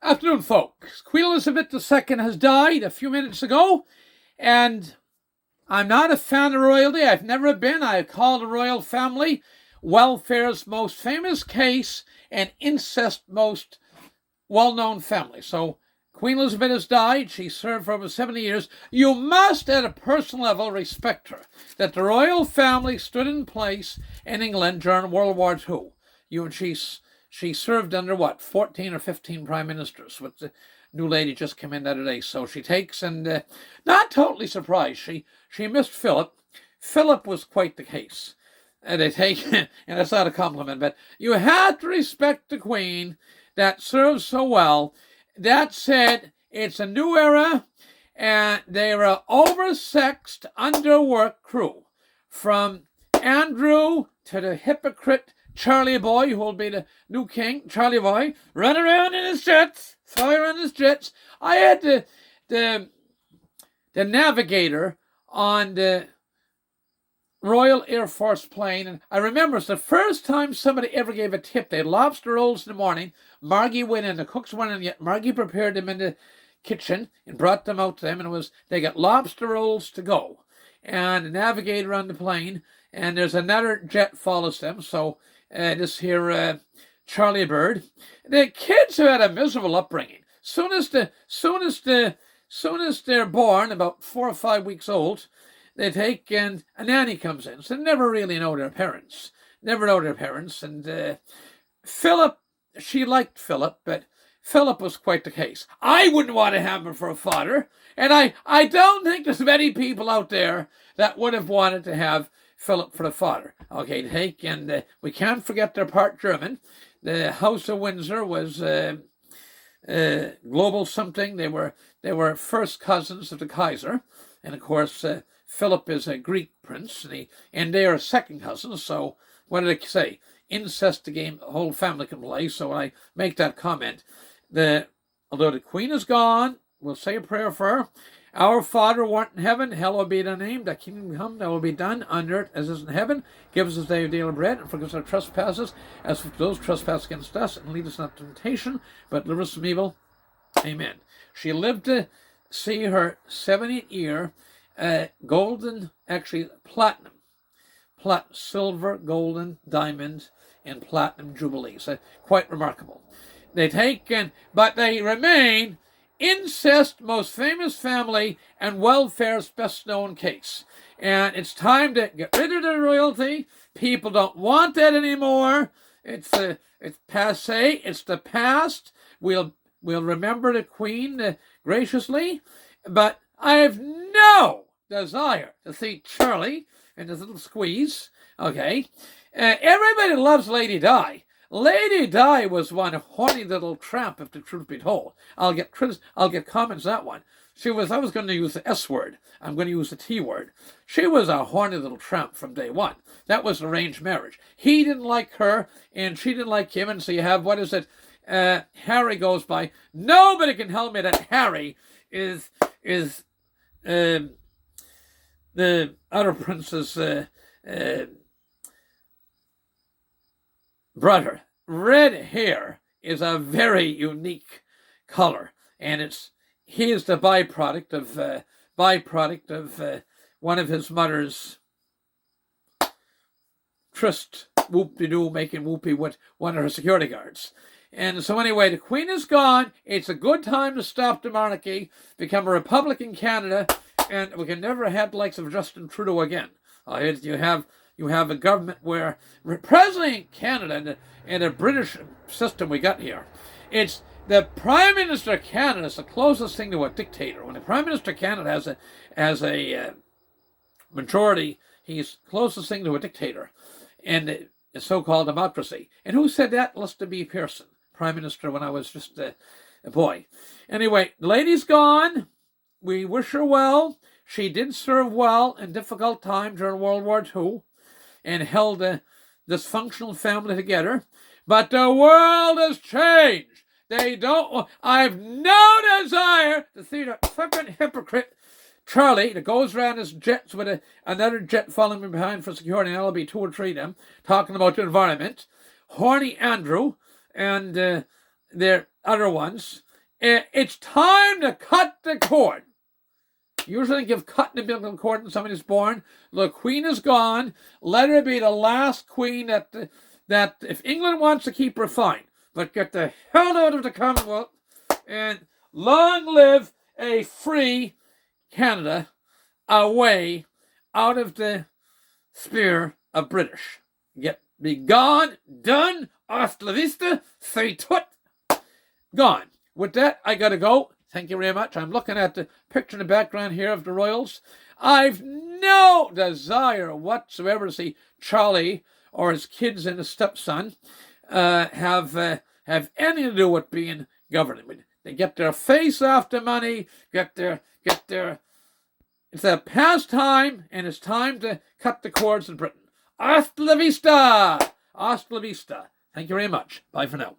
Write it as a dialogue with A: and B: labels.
A: Afternoon, folks. Queen Elizabeth II has died a few minutes ago, and I'm not a fan of royalty. I've never been. I call the royal family welfare's most famous case and incest most well-known family. So Queen Elizabeth has died. She served for over 70 years. You must, at a personal level, respect her. That the royal family stood in place in England during World War II. She served under 14 or 15 prime ministers, with the new lady just came in the other day. So she takes, and not totally surprised, she missed Philip. Philip was quite the case. And they take, and that's not a compliment, but you have to respect the Queen that served so well. That said, it's a new era, and they're an oversexed, underworked crew. From Andrew to the hypocrite Charlie Boy, who will be the new king, Charlie Boy, run around in his jets, fly around his jets. I had the navigator on the Royal Air Force plane, and I remember it's the first time somebody ever gave a tip. They had lobster rolls in the morning. Margie went in, the cooks went in, yet Margie prepared them in the kitchen and brought them out to them, and they got lobster rolls to go. And the navigator on the plane, and there's another jet follows them, so this here Charlie Bird. The kids have had a miserable upbringing. Soon as they're born, about 4 or 5 weeks old, they take, and a nanny comes in. So they never really know their parents. And Philip, she liked Philip, but Philip was quite the case. I wouldn't want to have him for a father. And I don't think there's many people out there that would have wanted to have Philip for a father. Okay, take, and we can't forget they're part German. The House of Windsor was global something. They were first cousins of the Kaiser. And of course, Philip is a Greek prince, and they are second cousins. So what did I say? Incest, the game the whole family can play. So when I make that comment, although the Queen is gone, we'll say a prayer for her. Our Father who art in heaven, hallowed be thy name. Thy kingdom come, thy will be done on earth as is in heaven. Give us this day our daily bread, and forgive us our trespasses, as for those trespass against us, and lead us not into temptation, but deliver us from evil. Amen. She lived to see her 70th year. Golden, actually platinum, silver, golden, diamond, and platinum jubilees. Quite remarkable. But they remain incest most famous family and welfare's best known case. And it's time to get rid of the royalty. People don't want that anymore. It's passé. It's the past. We'll remember the Queen graciously, but I have no desire to see Charlie and his little squeeze. Okay, everybody loves Lady Di. Lady Di was one horny little tramp, if the truth be told. I'll get comments on that one. I was going to use the S word. I'm going to use the T word. She was a horny little tramp from day one. That was arranged marriage. He didn't like her, and she didn't like him, and so you have, Harry goes by. Nobody can tell me that Harry is the other prince's brother. Red hair is a very unique color, and he is the byproduct of one of his mother's tryst, whoop-de-doo, making whoopee with one of her security guards. And so anyway, the Queen is gone. It's a good time to stop the monarchy, become a republic in Canada, and we can never have the likes of Justin Trudeau again. You have a government where President Canada and the British system we got here. It's the Prime Minister of Canada is the closest thing to a dictator. When the Prime Minister of Canada has a majority, he's closest thing to a dictator, and a so-called democracy. And who said that? Lester B. Pearson, Prime Minister when I was just a boy. Anyway, the lady's gone. We wish her well. She did serve well in difficult times during World War II and held a dysfunctional family together. But the world has changed. I have no desire to see that fucking hypocrite Charlie that goes around his jets with another jet following him behind for security, and that'll be 2 or 3 of them, talking about the environment. Horny Andrew and their other ones. It's time to cut the cord. Usually give cut in the umbilical cord when somebody's born. The queen is gone. Let her be the last queen that if England wants to keep her, fine. But get the hell out of the Commonwealth. And long live a free Canada away out of the spear of British. Be gone, done, hasta la vista, say tut, gone. With that, I gotta go. Thank you very much. I'm looking at the picture in the background here of the royals. I've no desire whatsoever to see Charlie or his kids and his stepson have anything to do with being governed. They get their face off the money, get their. It's a pastime, and it's time to cut the cords in Britain. Hasta la vista! Hasta la vista. Thank you very much. Bye for now.